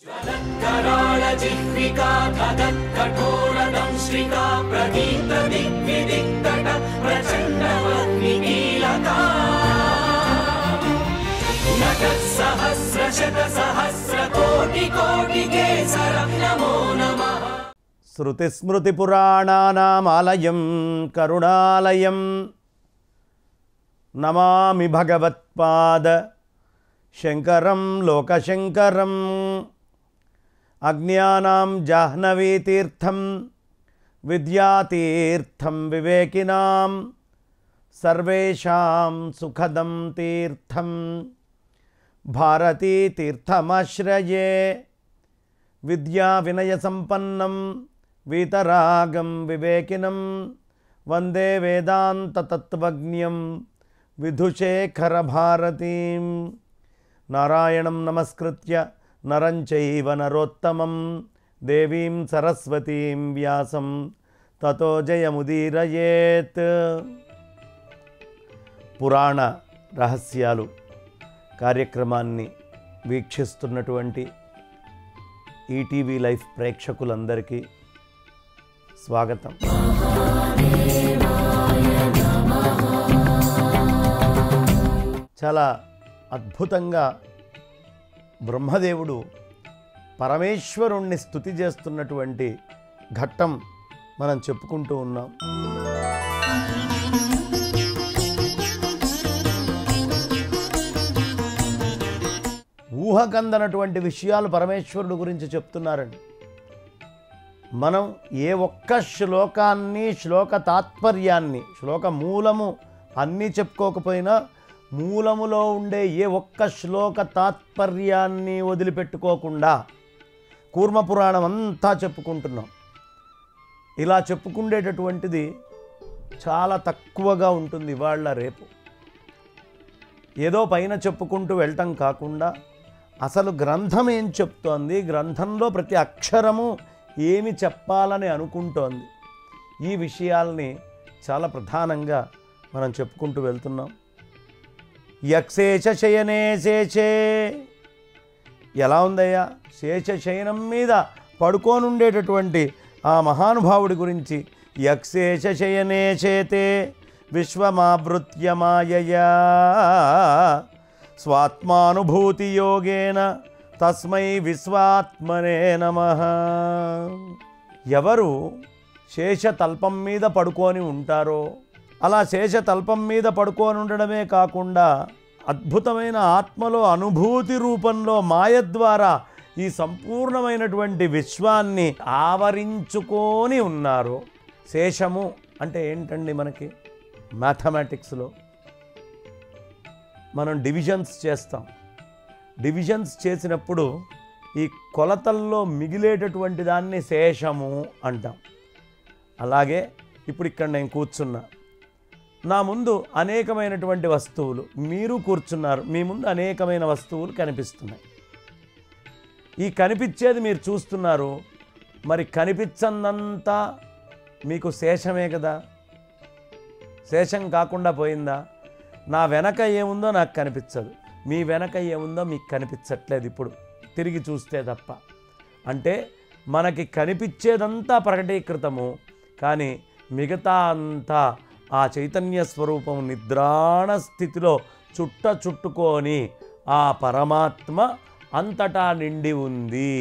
ज्वलत्कराळजिह्विका धगत्कठोरदंश्रिका प्रदीप्तदिग्विदिक्तट प्रचण्डवह्निकीलका नटस्सहस्रशतसहस्रकोटिकोटिकेसरं नमो नमः। श्रुतिस्मृतिपुराणानामालयं करुणालयं नमामि भगवत्पाद शंकरं लोकशंकरं। अज्ञानां जाह्नवीतीर्थं विद्यातीर्थं विवेकिनां सर्वेषां सुखदं तीर्थं भारतीतीर्थमाश्रये। विद्याविनयसम्पन्नं वीतरागं विवेकिनं वन्दे वेदान्ततत्त्वज्ञं विधुशेखरभारतीं। नारायणं नमस्कृत्य नरं चैव नरोत्तमं देवीं सरस्वतीं व्यासं ततो जयमुदीरयेत्। పురాణ రహస్యాలు కార్యక్రమాన్ని వీక్షిస్తున్నటువంటి ఈటీవీ లైఫ్ ప్రేక్షకులందరికీ స్వాగతం. చాలా అద్భుతంగా బ్రహ్మదేవుడు పరమేశ్వరుణ్ణి స్తుతి చేస్తున్నటువంటి ఘట్టం మనం చెప్పుకుంటూ ఉన్నాం. ఊహకందనటువంటి విషయాలు పరమేశ్వరుడు గురించి చెప్తున్నారండి. మనం ఏ ఒక్క శ్లోకాన్ని, శ్లోక తాత్పర్యాన్ని, శ్లోక మూలము అన్నీ చెప్పుకోకపోయినా మూలములో ఉండే ఏ ఒక్క శ్లోక తాత్పర్యాన్ని వదిలిపెట్టుకోకుండా కూర్మపురాణం అంతా చెప్పుకుంటున్నాం. ఇలా చెప్పుకుండేటటువంటిది చాలా తక్కువగా ఉంటుంది ఇవాళ రేపు. ఏదో పైన చెప్పుకుంటూ వెళ్ళటం కాకుండా అసలు గ్రంథం ఏం చెప్తోంది, గ్రంథంలో ప్రతి అక్షరము ఏమి చెప్పాలని అనుకుంటోంది, ఈ విషయాల్ని చాలా ప్రధానంగా మనం చెప్పుకుంటూ వెళ్తున్నాం. యక్షేష శయనే శేషే, ఎలా ఉందయ్యా, శేషశయనం మీద పడుకోనుండేటటువంటి ఆ మహానుభావుడి గురించి. యక్షేష శయనే చేతే విశ్వమావృత్య మాయయా స్వాత్మానుభూతి యోగేన తస్మై విశ్వాత్మనే నమః. ఎవరు శేషతల్పం మీద పడుకొని ఉంటారో, అలా శేషతల్పం మీద పడుకొని ఉండడమే కాకుండా అద్భుతమైన ఆత్మలో అనుభూతి రూపంలో మాయ ద్వారా ఈ సంపూర్ణమైనటువంటి విశ్వాన్ని ఆవరించుకొని ఉన్నారు. శేషము అంటే ఏంటండి, మనకి మ్యాథమెటిక్స్లో మనం డివిజన్స్ చేస్తాం. డివిజన్స్ చేసినప్పుడు ఈ కొలతల్లో మిగిలేటటువంటి దాన్ని శేషము అంటాం. అలాగే ఇప్పుడు ఇక్కడ నేను కూర్చున్నా, నా ముందు అనేకమైనటువంటి వస్తువులు, మీరు కూర్చున్నారు, మీ ముందు అనేకమైన వస్తువులు కనిపిస్తున్నాయి. ఈ కనిపించేది మీరు చూస్తున్నారు, మరి కనిపించందంతా మీకు శేషమే కదా, శేషం కాకుండా పోయిందా? నా వెనక ఏముందో నాకు కనిపించదు, మీ వెనక ఏముందో మీకు కనిపించట్లేదు ఇప్పుడు తిరిగి చూస్తే తప్ప. అంటే మనకి కనిపించేదంతా ప్రకటీకృతము, కానీ మిగతా అంతా ఆ చైతన్య స్వరూపం నిద్రాణ స్థితిలో చుట్టుకొని ఆ పరమాత్మ అంతటా నిండి ఉంది.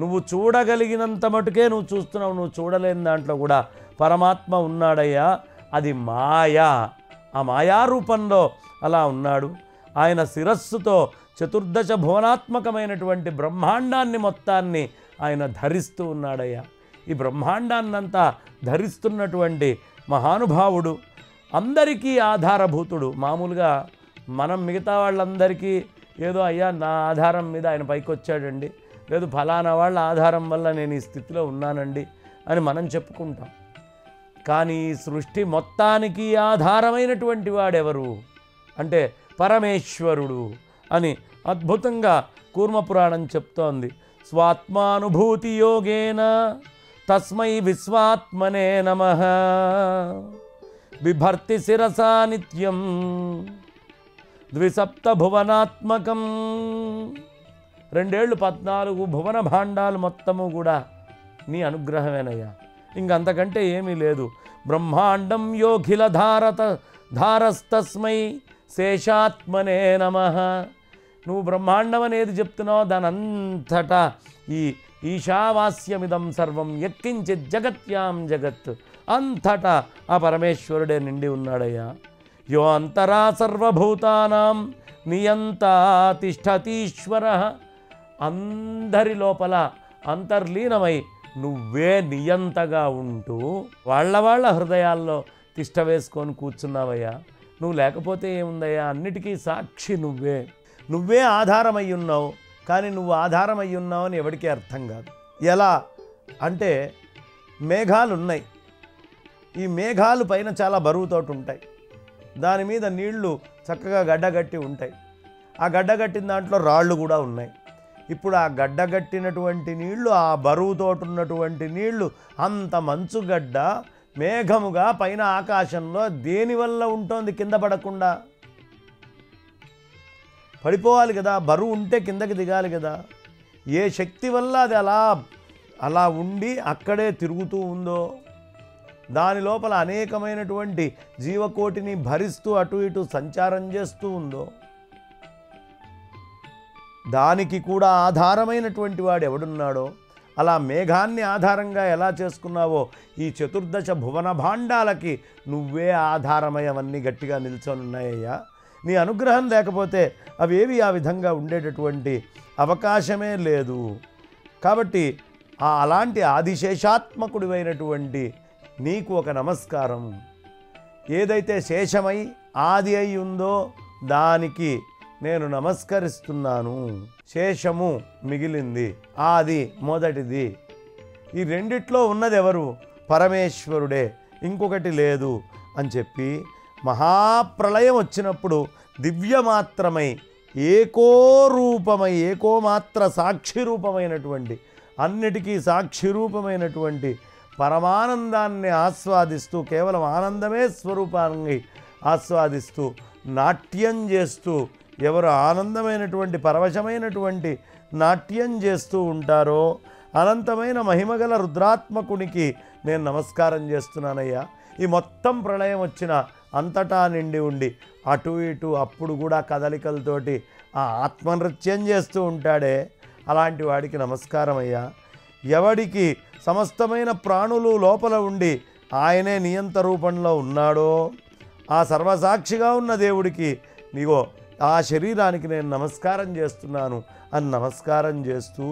నువ్వు చూడగలిగినంత మటుకే నువ్వు చూస్తున్నావు, నువ్వు చూడలేని దాంట్లో కూడా పరమాత్మ ఉన్నాడయ్యా. అది మాయా, ఆ మాయారూపంలో అలా ఉన్నాడు. ఆయన శిరస్సుతో చతుర్దశ భువనాత్మకమైనటువంటి బ్రహ్మాండాన్ని మొత్తాన్ని ఆయన ధరిస్తూ ఉన్నాడయ్యా. ఈ బ్రహ్మాండాన్నంతా ధరిస్తున్నటువంటి మహానుభావుడు, అందరికీ ఆధారభూతుడు. మామూలుగా మనం మిగతా వాళ్ళందరికీ ఏదో అయ్యా నా ఆధారం మీద ఆయన పైకి వచ్చాడండి, లేదు ఫలానా వాళ్ళ ఆధారం వల్ల నేను ఈ స్థితిలో ఉన్నానండి అని మనం చెప్పుకుంటాం. కానీ ఈ సృష్టి మొత్తానికి ఆధారమైనటువంటి వాడెవరు అంటే పరమేశ్వరుడు అని అద్భుతంగా కూర్మపురాణం చెప్తోంది. స్వాత్మానుభూతి యోగేన తస్మై విశ్వాత్మనే నమః. బిభర్తి శిరసా నిత్యం ద్విసప్త భువనాత్మకం 2 ఏళ్ళు 14 భువన భాండాలు మొత్తము కూడా నీ అనుగ్రహమేనయ్యా, ఇంకంతకంటే ఏమీ లేదు. బ్రహ్మాండం యోఖిల ధారస్తస్మై శేషాత్మనే నమః. నువ్వు బ్రహ్మాండం అనేది చెప్తున్నావు, దానంతటా ఈ ఈశావాస్యమిదం సర్వం యత్కించిత్ జగత్యాం జగత్, అంతటా ఆ పరమేశ్వరుడే నిండి ఉన్నాడయ్యా. యో అంతరా సర్వభూతానాం నియంతా తిష్టతీశ్వర. అందరి లోపల అంతర్లీనమై నువ్వే నియంతగా ఉంటూ వాళ్ళ హృదయాల్లో తిష్ట వేసుకొని కూర్చున్నావయ్యా. నువ్వు లేకపోతే ఏముందయ్యా, అన్నిటికీ సాక్షి నువ్వే ఆధారమై ఉన్నావు. కానీ నువ్వు ఆధారమై ఉన్నావు అని ఎవరికీ అర్థం కాదు. ఎలా అంటే, మేఘాలు ఉన్నాయి, ఈ మేఘాలు పైన చాలా బరువుతోటి ఉంటాయి, దాని మీద నీళ్లు చక్కగా గడ్డగట్టి ఉంటాయి, ఆ గడ్డగట్టిన దాంట్లో రాళ్ళు కూడా ఉన్నాయి. ఇప్పుడు ఆ గడ్డగట్టినటువంటి నీళ్లు, ఆ బరువుతోటి ఉన్నటువంటి నీళ్లు, అంత మంచుగడ్డ మేఘముగా పైన ఆకాశంలో దేనివల్ల ఉంటుంది కింద పడకుండా? పడిపోవాలి కదా, బరువు ఉంటే కిందకి దిగాలి కదా. ఏ శక్తి వల్ల అది అలా ఉండి అక్కడే తిరుగుతూ ఉందో, దాని లోపల అనేకమైనటువంటి జీవకోటిని భరిస్తూ అటు ఇటు సంచారం చేస్తూ ఉందో, దానికి కూడా ఆధారమైనటువంటి వాడు ఎవడున్నాడో, అలా మేఘాన్ని ఆధారంగా ఎలా చేసుకున్నావో ఈ చతుర్దశ భువన భాండాలకి నువ్వే ఆధారమై అవన్నీ గట్టిగా నిల్చొని ఉన్నాయ్యా. నీ అనుగ్రహం లేకపోతే అవేవి ఆ విధంగా ఉండేటటువంటి అవకాశమే లేదు. కాబట్టి అలాంటి ఆదిశేషాత్మకుడివైనటువంటి నీకు ఒక నమస్కారం. ఏదైతే శేషమై ఆది అయి ఉందో దానికి నేను నమస్కరిస్తున్నాను. శేషము మిగిలింది, ఆది మొదటిది. ఈ రెండిట్లో ఉన్నది ఎవరు? పరమేశ్వరుడే, ఇంకొకటి లేదు అని చెప్పి మహాప్రళయం వచ్చినప్పుడు దివ్యమాత్రమై ఏకోరూపమై ఏకోమాత్ర సాక్షి రూపమైనటువంటి, అన్నిటికీ సాక్షి రూపమైనటువంటి పరమానందాన్ని ఆస్వాదిస్తూ, కేవలం ఆనందమే స్వరూపాన్ని ఆస్వాదిస్తూ నాట్యం చేస్తూ, ఎవరు ఆనందమైనటువంటి పరవశమైనటువంటి నాట్యం చేస్తూ ఉంటారో అనంతమైన మహిమగల రుద్రాత్మకునికి నేను నమస్కారం చేస్తున్నానయ్యా. ఈ మొత్తం ప్రళయం వచ్చిన అంతటా నిండి ఉండి అటు ఇటు అప్పుడు కూడా కదలికలతోటి ఆ ఆత్మనృత్యం చేస్తూ ఉంటాడే, అలాంటి వాడికి నమస్కారం అయ్యా. ఎవడికి సమస్తమైన ప్రాణులు లోపల ఉండి ఆయనే నియంత రూపంలో ఉన్నాడో, ఆ సర్వసాక్షిగా ఉన్న దేవుడికి నీగో ఆ శరీరానికి నేను నమస్కారం చేస్తున్నాను అని నమస్కారం చేస్తూ,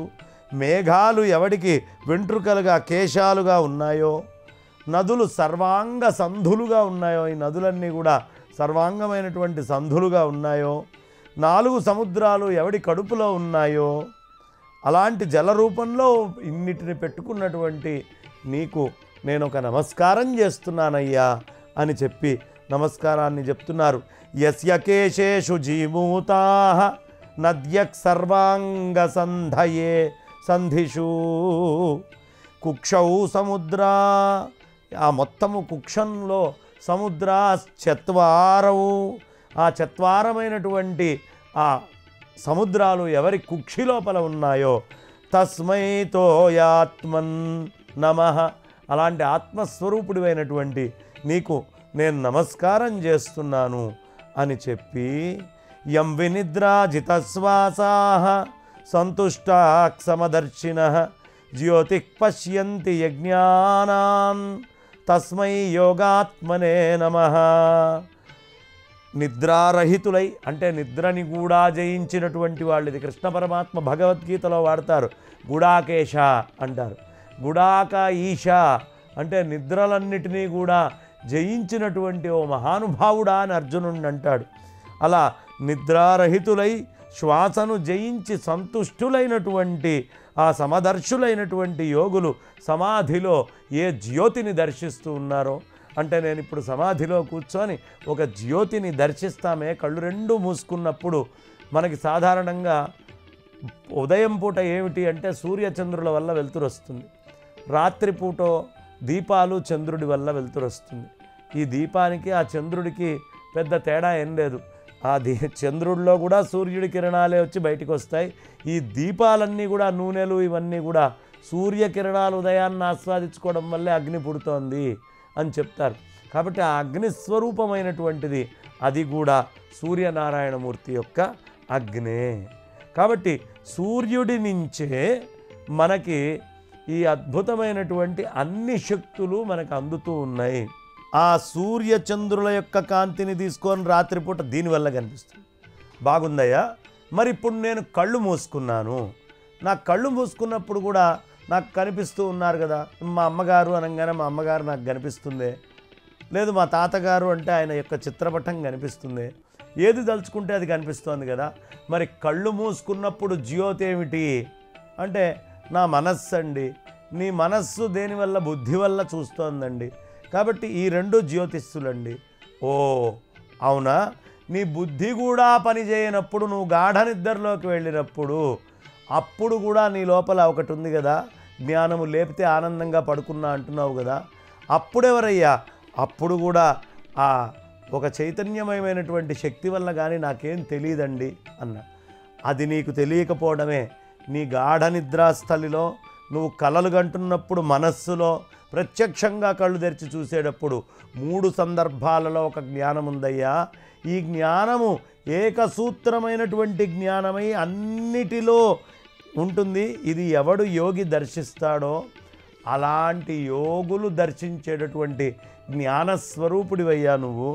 మేఘాలు ఎవడికి వెంట్రుకలుగా కేశాలుగా ఉన్నాయో, నదులు సర్వాంగ సంధులుగా ఉన్నాయో, ఈ నదులన్నీ కూడా సర్వాంగమైనటువంటి సంధులుగా ఉన్నాయో, 4 సముద్రాలు ఎవడి కడుపులో ఉన్నాయో, అలాంటి జలరూపంలో ఇన్నిటిని పెట్టుకున్నటువంటి నీకు నేను ఒక నమస్కారం చేస్తున్నానయ్యా అని చెప్పి నమస్కారాన్ని చెప్తున్నారు. యస్య కేశేషు జీమూతాః నద్యక్ సర్వాంగ సంధయే సంధిషు కుక్షౌ సముద్రా. ఆ మొత్తము కుక్షంలో సముద్రాశ్చత్వారవు, ఆ చత్వారమైనటువంటి ఆ సముద్రాలు ఎవరి కుక్షి లోపల ఉన్నాయో తస్మై తోయాత్మన్ నమః. అలాంటి ఆత్మస్వరూపుడివైనటువంటి నీకు నేను నమస్కారం చేస్తున్నాను అని చెప్పి, యం వినిద్రాజితశ్వాసాః సంతుష్టాక్షమదర్శినః జ్యోతిః పశ్యంతి యజ్ఞానాన్ తస్మై యోగాత్మనే నమః. నిద్రారహితులై అంటే నిద్రని కూడా జయించినటువంటి వాళ్ళు, ఇది కృష్ణ పరమాత్మ భగవద్గీతలో వాడతారు. గుడాకేశ అంటారు. గుడాక ఈశ అంటే నిద్రలన్నిటినీ కూడా జయించినటువంటి ఓ మహానుభావుడా అని అర్జునుడు అంటాడు. అలా నిద్రారహితులై శ్వాసను జయించి సంతుష్టులైనటువంటి ఆ సమదర్శులైనటువంటి యోగులు సమాధిలో ఏ జ్యోతిని దర్శిస్తూ ఉన్నారో, అంటే నేను ఇప్పుడు సమాధిలో కూర్చొని ఒక జ్యోతిని దర్శిస్తామే, కళ్ళు రెండు మూసుకున్నప్పుడు మనకి సాధారణంగా ఉదయం పూట ఏమిటి అంటే సూర్యచంద్రుల వల్ల వెలుతురు వస్తుంది, రాత్రిపూట దీపాలు చంద్రుడి వల్ల వెలుతురు వస్తుంది. ఈ దీపానికి ఆ చంద్రుడికి పెద్ద తేడా ఏం లేదు. చంద్రుడిలో కూడా సూర్యుడి కిరణాలే వచ్చి బయటికి వస్తాయి. ఈ దీపాలన్నీ కూడా నూనెలు ఇవన్నీ కూడా సూర్యకిరణాలు ఉదయాన్ని ఆస్వాదించుకోవడం వల్లే అగ్ని పుడుతోంది అని చెప్తారు. కాబట్టి ఆ అగ్నిస్వరూపమైనటువంటిది అది కూడా సూర్యనారాయణమూర్తి యొక్క అగ్నే. కాబట్టి సూర్యుడి నుంచే మనకి ఈ అద్భుతమైనటువంటి అన్ని శక్తులు మనకు అందుతూ ఉన్నాయి. ఆ సూర్య చంద్రుల యొక్క కాంతిని తీసుకొని రాత్రిపూట దీనివల్ల కనిపిస్తుంది. బాగుందయ్యా. మరి ఇప్పుడు నేను కళ్ళు మూసుకున్నాను, నా కళ్ళు మూసుకున్నప్పుడు కూడా నాకు కనిపిస్తూ ఉన్నారు కదా. మా అమ్మగారు అనగానే మా అమ్మగారు నాకు కనిపిస్తుంది, లేదు మా తాతగారు అంటే ఆయన యొక్క చిత్రపటం కనిపిస్తుంది. ఏది తలుచుకుంటే అది కనిపిస్తోంది కదా. మరి కళ్ళు మూసుకున్నప్పుడు జ్యోతి ఏమిటి అంటే నా మనస్సు అండి. నీ మనస్సు దేనివల్ల? బుద్ధి వల్ల చూస్తోందండి. కాబట్టి ఈ రెండు జ్యోతిస్సులండి. ఓ అవునా, నీ బుద్ధి కూడా పని చేయనప్పుడు, నువ్వు గాఢ నిద్రలోకి వెళ్ళినప్పుడు, అప్పుడు కూడా నీ లోపల ఒకటి ఉంది కదా, జ్ఞానము లేపితే ఆనందంగా పడుకున్నా అంటున్నావు కదా. అప్పుడెవరయ్యా? అప్పుడు కూడా ఆ ఒక చైతన్యమయమైనటువంటి శక్తి వల్ల కానీ నాకేం తెలియదండి అన్న. అది నీకు తెలియకపోవడమే. నీ గాఢ నిద్రాస్థలిలో నువ్వు కలలు కంటున్నప్పుడు మనస్సులో ప్రత్యక్షంగా కళ్ళు తెరిచి చూసేటప్పుడు 3 సందర్భాలలో ఒక జ్ఞానం ఉందయ్యా. ఈ జ్ఞానము ఏకసూత్రమైనటువంటి జ్ఞానమై అన్నిటిలో ఉంటుంది. ఇది ఎవడు యోగి దర్శిస్తాడో అలాంటి యోగులు దర్శించేటటువంటి జ్ఞానస్వరూపుడివయ్యా నువ్వు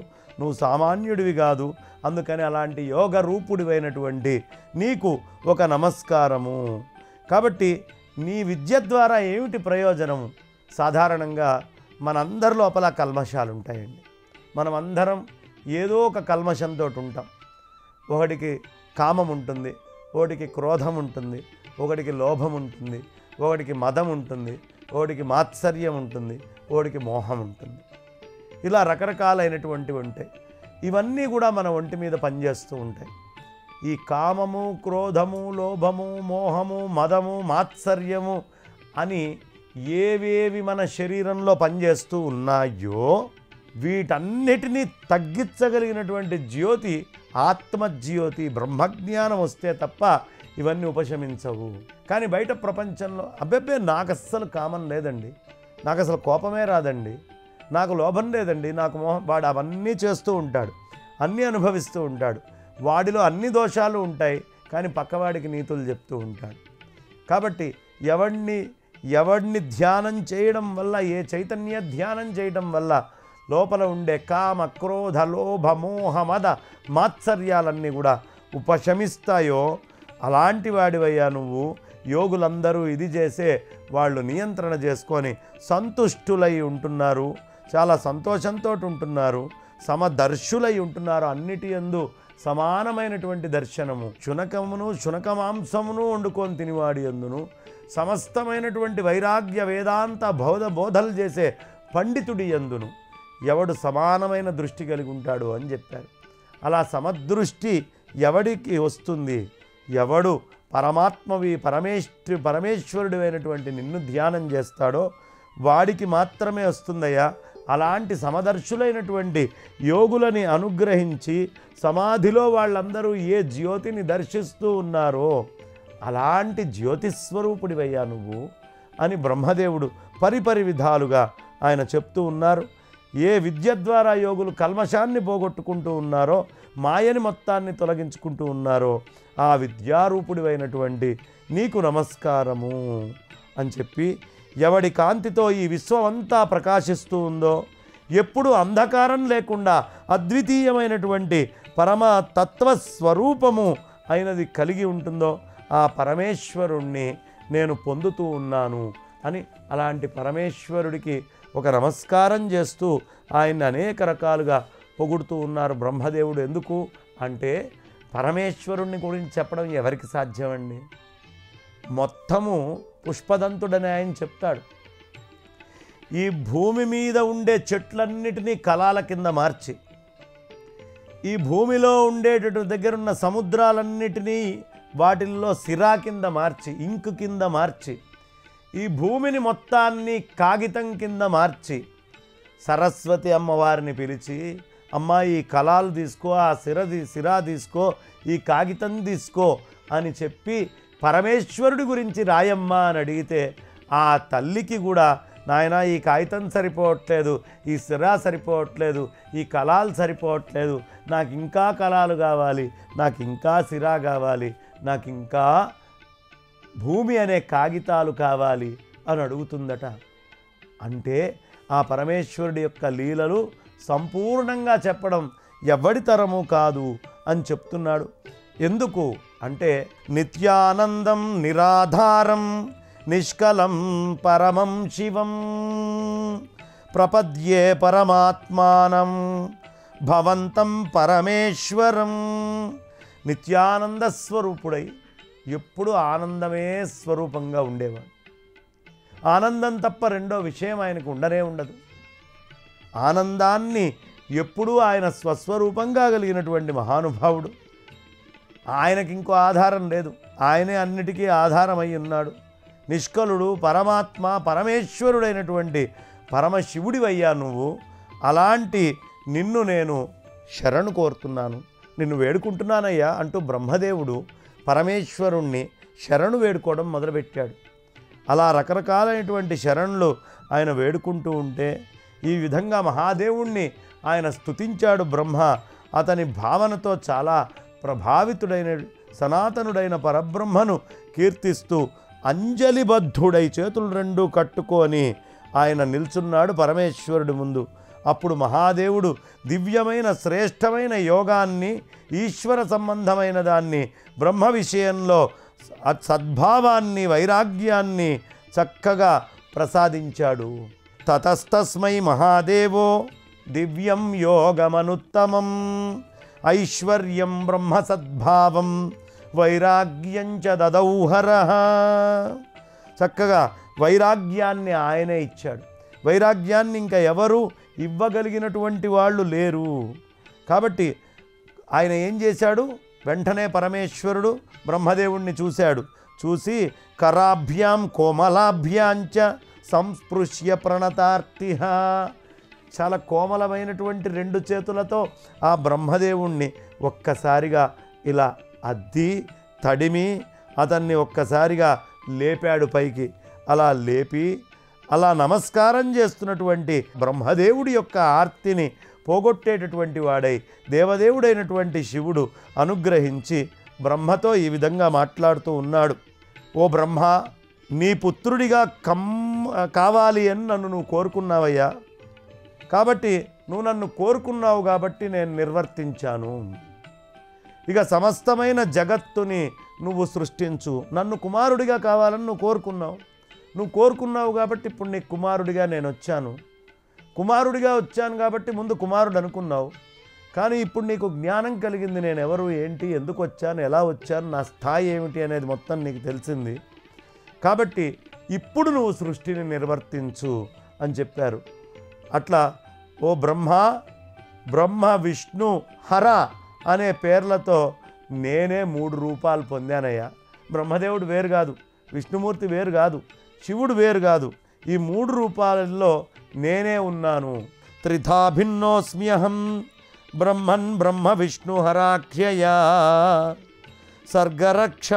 సామాన్యుడివి కాదు. అందుకని అలాంటి యోగ రూపుడివైనటువంటి నీకు ఒక నమస్కారము. కాబట్టి నీ విద్య ద్వారా ఏమిటి ప్రయోజనము? సాధారణంగా మనందరి లోపల కల్మషాలు ఉంటాయండి. మనం అందరం ఏదో ఒక కల్మషంతో ఉంటాం. ఒకడికి కామం ఉంటుంది, ఒకడికి క్రోధం ఉంటుంది, ఒకడికి లోభం ఉంటుంది, ఒకడికి మదం ఉంటుంది, ఒకడికి మాత్సర్యం ఉంటుంది, ఒకడికి మోహం ఉంటుంది. ఇలా రకరకాలైనటువంటివి ఉంటాయి. ఇవన్నీ కూడా మన ఒంటి మీద పనిచేస్తూ ఉంటాయి. ఈ కామము, క్రోధము, లోభము, మోహము, మదము, మాత్సర్యము అని ఏవేవి మన శరీరంలో పనిచేస్తూ ఉన్నాయో వీటన్నిటినీ తగ్గించగలిగినటువంటి జ్యోతి ఆత్మజ్యోతి, బ్రహ్మజ్ఞానం వస్తే తప్ప ఇవన్నీ ఉపశమించవు. కానీ బయట ప్రపంచంలో అబ్బెబ్బే నాకు అస్సలు కామం లేదండి, నాకు అసలు కోపమే రాదండి, నాకు లోభం లేదండి, నాకు మోహం, వాడు అవన్నీ చేస్తూ ఉంటాడు, అన్నీ అనుభవిస్తూ ఉంటాడు, వాడిలో అన్ని దోషాలు ఉంటాయి, కానీ పక్కవాడికి నీతులు చెప్తూ ఉంటాడు. కాబట్టి ఎవడిని ధ్యానం చేయడం వల్ల, ఏ చైతన్య ధ్యానం చేయడం వల్ల లోపల ఉండే కామ, క్రోధ, లోభ, మోహ, మద, మాత్సర్యాలన్నీ కూడా ఉపశమిస్తాయో అలాంటి వాడివయ్యా నువ్వు. యోగులందరూ ఇది చేసే వాళ్ళు నియంత్రణ చేసుకొని సంతుష్టులై ఉంటున్నారు, చాలా సంతోషంతో ఉంటున్నారు, సమదర్శులై ఉంటున్నారు. అన్నిటి యందు సమానమైనటువంటి దర్శనము. శునకమును శునకమాంసమును వండుకొని తినివాడి యందును సమస్తమైనటువంటి వైరాగ్య వేదాంత బోధలు చేసే పండితుడి యందును ఎవడు సమానమైన దృష్టి కలిగి ఉంటాడు అని చెప్పారు. అలా సమదృష్టి ఎవడికి వస్తుంది? ఎవడు పరమేశ్వరుడు అయినటువంటి నిన్ను ధ్యానం చేస్తాడో వాడికి మాత్రమే వస్తుందయ్యా. అలాంటి సమదర్శులైనటువంటి యోగులని అనుగ్రహించి సమాధిలో వాళ్ళందరూ ఏ జ్యోతిని దర్శిస్తూ ఉన్నారో అలాంటి జ్యోతిస్వరూపుడివయ్యా నువ్వు అని బ్రహ్మదేవుడు పరిపరి విధాలుగా ఆయన చెప్తూ ఉన్నారు. ఏ విద్య ద్వారా యోగులు కల్మషాన్ని పోగొట్టుకుంటూ ఉన్నారో, మాయని మొత్తాన్ని తొలగించుకుంటూ ఉన్నారో ఆ విద్యారూపుడివైనటువంటి నీకు నమస్కారము అని చెప్పి, ఎవడి కాంతితో ఈ విశ్వమంతా ప్రకాశిస్తూ ఉందో, ఎప్పుడు అంధకారం లేకుండా అద్వితీయమైనటువంటి పరమ తత్వస్వరూపము అయినది కలిగి ఉంటుందో ఆ పరమేశ్వరుణ్ణి నేను పొందుతూ ఉన్నాను అని అలాంటి పరమేశ్వరుడికి ఒక నమస్కారం చేస్తూ ఆయన్ని అనేక రకాలుగా పొగుడుతూ ఉన్నారు బ్రహ్మదేవుడు. ఎందుకు అంటే పరమేశ్వరుణ్ణి గురించి చెప్పడం ఎవరికి సాధ్యమండి? మొత్తము పుష్పదంతుడని ఆయన చెప్తాడు. ఈ భూమి మీద ఉండే చెట్లన్నిటినీ కళాల కింద మార్చి, ఈ భూమిలో ఉండేటటువంటి దగ్గరున్న సముద్రాలన్నిటినీ వాటిల్లో సిరా కింద మార్చి, ఇంకు కింద మార్చి, ఈ భూమిని మొత్తాన్ని కాగితం కింద మార్చి సరస్వతి అమ్మవారిని పిలిచి అమ్మా ఈ కళాలు తీసుకో, ఆ సిరా తీసుకో, ఈ కాగితం తీసుకో అని చెప్పి పరమేశ్వరుడి గురించి రాయమ్మా అని అడిగితే ఆ తల్లికి కూడా నాయనా ఈ కాగితం సరిపోవట్లేదు, ఈ సిరా సరిపోవట్లేదు, ఈ కళాలు సరిపోవట్లేదు, నాకు ఇంకా కళాలు కావాలి, నాకు ఇంకా సిరా కావాలి, నాకు ఇంకా భూమి అనే కాగితాలు కావాలి అని అడుగుతుందట. అంటే ఆ పరమేశ్వరుడి యొక్క లీలలు సంపూర్ణంగా చెప్పడం ఎవడి తరము కాదు అని చెప్తున్నాడు. ఎందుకు అంటే నిత్యానందం నిరాధారం నిష్కలం పరమం శివం ప్రపద్యే పరమాత్మానం భవంతం పరమేశ్వరం. నిత్యానంద స్వరూపుడై ఎప్పుడు ఆనందమే స్వరూపంగా ఉండేవాడు. ఆనందం తప్ప రెండో విషయం ఆయనకు ఉండనే ఉండదు. ఆనందాన్ని ఎప్పుడూ ఆయన స్వస్వరూపంగా కలిగినటువంటి మహానుభావుడు. ఆయనకి ఇంకో ఆధారం లేదు, ఆయనే అన్నిటికీ ఆధారమై ఉన్నాడు. నిష్కలుడు పరమాత్మ పరమేశ్వరుడైనటువంటి పరమశివుడివయ్యా నువ్వు. అలాంటి నిన్ను నేను శరణు కోరుతున్నాను, నిన్ను వేడుకుంటున్నానయ్యా అంటూ బ్రహ్మదేవుడు పరమేశ్వరుణ్ణి శరణు వేడుకోవడం మొదలుపెట్టాడు. అలా రకరకాలైనటువంటి శరణులు ఆయన వేడుకుంటూ ఉంటే ఈ విధంగా మహాదేవుణ్ణి ఆయన స్తుతించాడు బ్రహ్మ. అతని భావనతో చాలా ప్రభావితుడైన సనాతనుడైన పరబ్రహ్మను కీర్తిస్తూ అంజలిబద్ధుడై చేతులు రెండు కట్టుకొని ఆయన నిల్చున్నాడు పరమేశ్వరుడి ముందు. అప్పుడు మహాదేవుడు దివ్యమైన శ్రేష్టమైన యోగాన్ని, ఈశ్వర సంబంధమైన దాన్ని, బ్రహ్మ విషయంలో సద్భావాన్ని, వైరాగ్యాన్ని చక్కగా ప్రసాదించాడు. తతస్తస్మై మహాదేవో దివ్యం యోగమనుత్తమం ఐశ్వర్యం బ్రహ్మ సద్భావం వైరాగ్యం చ దదౌహరః. చక్కగా వైరాగ్యాన్ని ఆయనే ఇచ్చాడు. వైరాగ్యాన్ని ఇంకా ఎవరు ఇవ్వగలిగినటువంటి వాళ్ళు లేరు. కాబట్టి ఆయన ఏం చేశాడు, వెంటనే పరమేశ్వరుడు బ్రహ్మదేవుణ్ణి చూశాడు. చూసి కరాభ్యాం కోమలాభ్యాంచ సంస్పృశ్య ప్రణతార్తిహ. చాలా కోమలమైనటువంటి రెండు చేతులతో ఆ బ్రహ్మదేవుణ్ణి ఒక్కసారిగా ఇలా అద్ది తడిమి అతన్ని ఒక్కసారిగా లేపాడు పైకి. అలా లేపి అలా నమస్కారం చేస్తున్నటువంటి బ్రహ్మదేవుడి యొక్క ఆర్తిని పోగొట్టేటటువంటి వాడై దేవదేవుడైనటువంటి శివుడు అనుగ్రహించి బ్రహ్మతో ఈ విధంగా మాట్లాడుతూ ఉన్నాడు. ఓ బ్రహ్మ, నీ పుత్రుడిగా కావాలి అని నన్ను నువ్వు కోరుకున్నావయ్యా. కాబట్టి నువ్వు నన్ను కోరుకున్నావు కాబట్టి నేను నిర్వర్తించాను. ఇక సమస్తమైన జగత్తుని నువ్వు సృష్టించు. నన్ను కుమారుడిగా కావాలని నువ్వు కోరుకున్నావు కాబట్టి ఇప్పుడు నీకు కుమారుడిగా నేను వచ్చాను. కుమారుడిగా వచ్చాను కాబట్టి ముందు కుమారుడు అనుకున్నావు. కానీ ఇప్పుడు నీకు జ్ఞానం కలిగింది, నేను ఎవరు, ఏంటి, ఎందుకు వచ్చాను, ఎలా వచ్చాను, నా స్థాయి ఏమిటి అనేది మొత్తం నీకు తెలిసింది. కాబట్టి ఇప్పుడు నువ్వు సృష్టిని నిర్వర్తించు అని చెప్పారు. అట్లా ఓ బ్రహ్మ విష్ణు హర అనే పేర్లతో నేనే 3 రూపాలు పొందానయ్యా. బ్రహ్మదేవుడు వేరు కాదు, విష్ణుమూర్తి వేరు కాదు, శివుడు వేరు కాదు. ఈ 3 రూపాలలో నేనే ఉన్నాను. త్రిధా భిన్నోస్మ్యహం బ్రహ్మన్ బ్రహ్మ విష్ణు హరాఖ్యయా సర్గరక్ష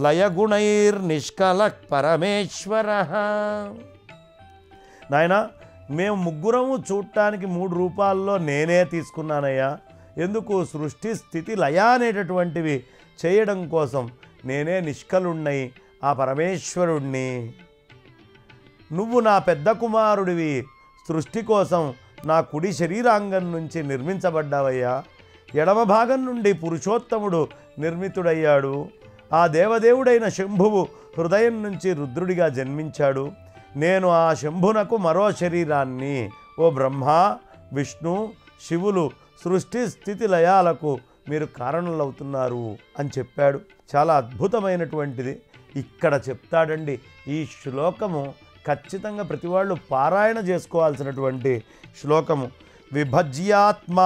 లయగుణైర్నిష్కల పరమేశ్వర. నాయన, మేము ముగ్గురము చూడటానికి 3 రూపాల్లో నేనే తీసుకున్నానయ్యా. ఎందుకు? సృష్టి స్థితి లయ అనేటటువంటివి చేయడం కోసం నేనే నిష్కలుణ్ణై ఆ పరమేశ్వరుణ్ణి. నువ్వు నా పెద్ద కుమారుడివి, సృష్టి కోసం నా కుడి శరీరాంగం నుంచి నిర్మించబడ్డావయ్యా. ఎడమ భాగం నుండి పురుషోత్తముడు నిర్మితుడయ్యాడు. ఆ దేవదేవుడైన శంభువు హృదయం నుంచి రుద్రుడిగా జన్మించాడు. నేను ఆ శంభునకు మరో శరీరాన్ని. ఓ బ్రహ్మ విష్ణు శివులు సృష్టి స్థితి లయాలకు మీరు కారణులవుతున్నారు అని చెప్పాడు. చాలా అద్భుతమైనటువంటిది ఇక్కడ చెప్తాడండి. ఈ శ్లోకము ఖచ్చితంగా ప్రతి వాళ్ళు పారాయణ చేసుకోవాల్సినటువంటి శ్లోకము. విభజ్యాత్మానమేకోపి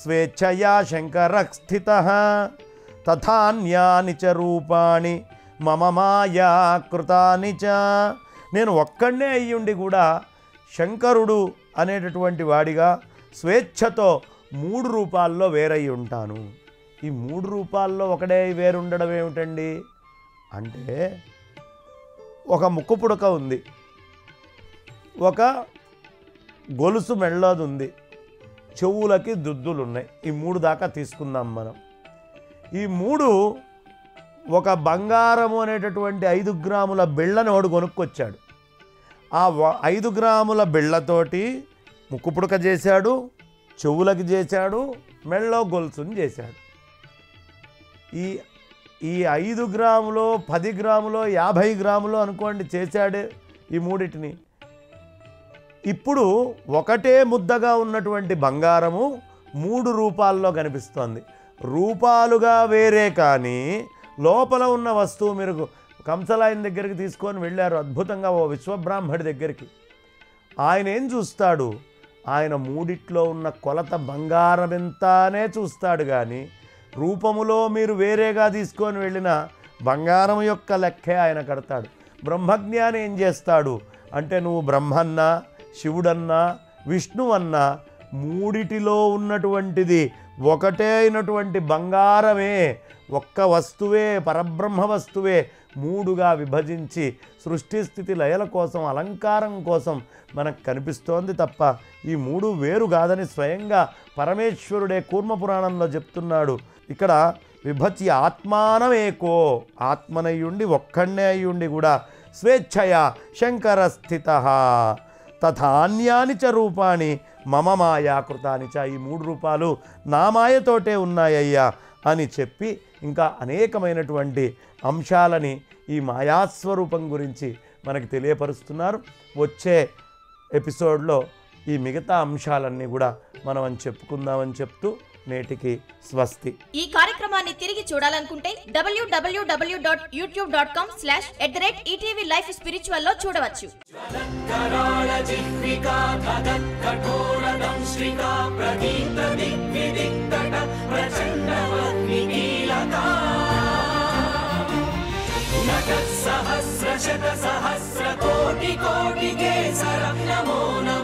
స్వేచ్ఛయా శంకరః స్థితః తథాన్యాని చ రూపాణి మమ మాయా కృతాని చ. నేను ఒక్కడే అయ్యుండి కూడా శంకరుడు అనేటటువంటి వాడిగా, స్వేచ్ఛతో 3 రూపాల్లో వేరై ఉంటాను. ఈ 3 రూపాల్లో ఒకడే వేరుండడం ఏమిటండి అంటే, ఒక ముక్కు పుడక ఉంది, ఒక గొలుసు మెళ్ళది ఉంది, చెవులకి దుద్దులు ఉన్నాయి. ఈ 3 దాకా తీసుకుందాం మనం. ఈ 3 ఒక బంగారము అనేటటువంటి 5 గ్రాముల బిళ్ళని వాడు కొనుక్కొచ్చాడు. ఆ 5 గ్రాముల బిళ్ళతోటి ముక్కు పుడక చేశాడు, చెవులకి చేశాడు, మెళ్ళో గొలుసుని చేశాడు. ఈ 5 గ్రాములో 10 గ్రాములో 50 గ్రాములో అనుకోండి చేశాడే ఈ మూడిటిని. ఇప్పుడు ఒకటే ముద్దగా ఉన్నటువంటి బంగారము 3 రూపాల్లో కనిపిస్తోంది. రూపాలుగా వేరే, కానీ లోపల ఉన్న వస్తువు మీరు కంసలాయన దగ్గరికి తీసుకొని వెళ్ళారు అద్భుతంగా ఓ విశ్వబ్రాహ్మడి దగ్గరికి. ఆయన ఏం చూస్తాడు? ఆయన మూడిట్లో ఉన్న కొలత బంగారం ఎంతనే చూస్తాడు, కానీ రూపములో మీరు వేరేగా తీసుకొని వెళ్ళిన బంగారం యొక్క లెక్కే ఆయన కడతాడు. బ్రహ్మజ్ఞాని ఏం చేస్తాడు అంటే, నువ్వు బ్రహ్మన్నా శివుడన్నా విష్ణువన్నా మూడిటిలో ఉన్నటువంటిది ఒకటే అయినటువంటి బంగారమే, ఒక్క వస్తువే, పరబ్రహ్మ వస్తువే 3గా విభజించి సృష్టి స్థితి లయల కోసం, అలంకారం కోసం మనకు కనిపిస్తోంది తప్ప ఈ 3 వేరు కాదని స్వయంగా పరమేశ్వరుడే కూర్మపురాణంలో చెప్తున్నాడు. ఇక్కడ విభచి ఆత్మానమేకో, ఆత్మనయ్యుండి ఒక్కడే అయ్యుండి కూడా స్వేచ్ఛయా శంకర స్థిత తథాన్యాని చ రూపాణి మమ మాయాకృతాని చ, ఈ 3 రూపాలు నా మాయతోటే ఉన్నాయ్యా అని చెప్పి ఇంకా అనేకమైనటువంటి అంశాలని ఈ మాయాస్వరూపం గురించి మనకు తెలియపరుస్తున్నారు. వచ్చే ఎపిసోడ్లో ఈ మిగతా అంశాలన్నీ కూడా మనం చెప్పుకుందామని చెప్తూ నేటికి స్వస్తి. ఈ కార్యక్రమాన్ని తిరిగి చూడాలనుకుంటే www.youtube.com/@ETVLifeSpiritual లో చూడవచ్చు. సహస్ర శత సహస్ర కోటి కోటి కేసరం నమో నమః.